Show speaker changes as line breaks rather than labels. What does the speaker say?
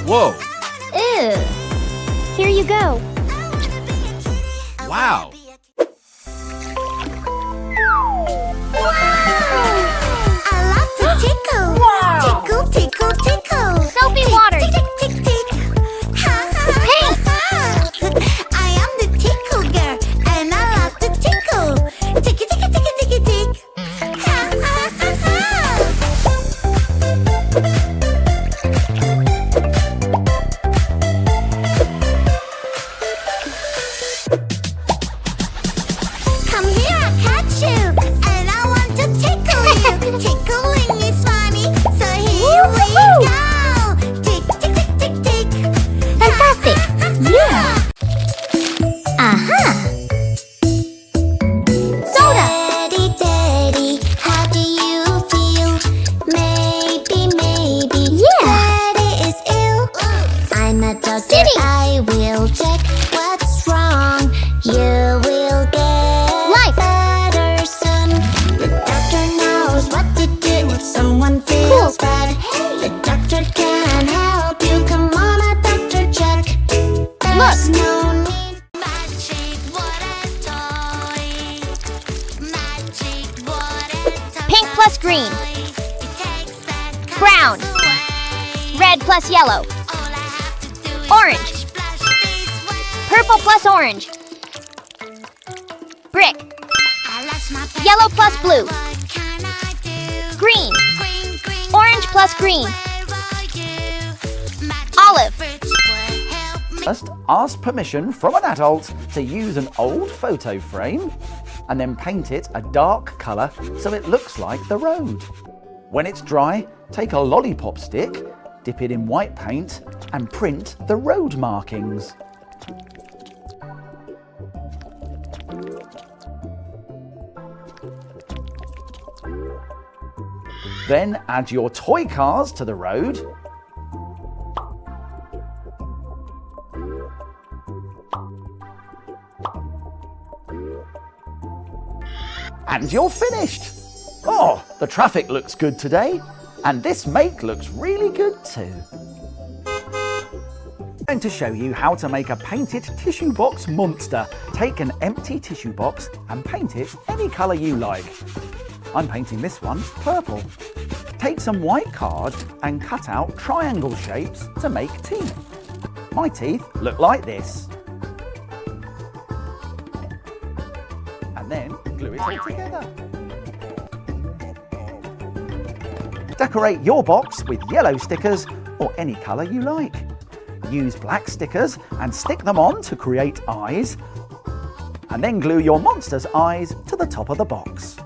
Whoa!
Ew. Here you go.
Wow!
I love to tickle.
Wow.
Tickle, tickle, tickle.
Soapy
Tick,
water.
Tick, tick, tick, tick. Ha, ha,
Paint.
ha, ha. I am the tickle girl, and I love to tickle. Ticky, ticky, ticky, ticky, tick. Ha, ha, ha, ha. Come here, I'll catch you, and I want to tickle you. Tickling is funny, so here we go. Tick, tick, tick, tick, tick.
Fantastic. Yeah. Aha. Soda.
Daddy, Daddy, how do you feel? Maybe.
Yeah.
Daddy is ill. I'm a doctor.
City.
I will check what's wrong. You will get
Life.
better soon. The doctor knows what to do if someone feels
Cool.
bad. The doctor can help you. Come on, a doctor check. There's no need. Magic, what a toy. Magic, what a toy.
Pink plus green.
It takes the
Brown.
colors away.
Red plus yellow.
All I have to do is
Orange.
splash, splash this way.
Purple plus orange. Brick.
I lost my paper,
Yellow plus blue.
what can I do?
Green.
Green, green,
Orange plus green.
where are you? Magic
Olive.
fruits will help me.
First, ask permission from an adult to use an old photo frame and then paint it a dark colour so it looks like the road. When it's dry, take a lollipop stick, dip it in white paint and print the road markings. Then add your toy cars to the road. And you're finished. Oh, the traffic looks good today. And this make looks really good too. I'm going to show you how to make a painted tissue box monster. Take an empty tissue box and paint it any colour you like. I'm painting this one purple. Take some white card and cut out triangle shapes to make teeth. My teeth look like this. And then glue it all together. Decorate your box with yellow stickers or any colour you like. Use black stickers and stick them on to create eyes. And then glue your monster's eyes to the top of the box.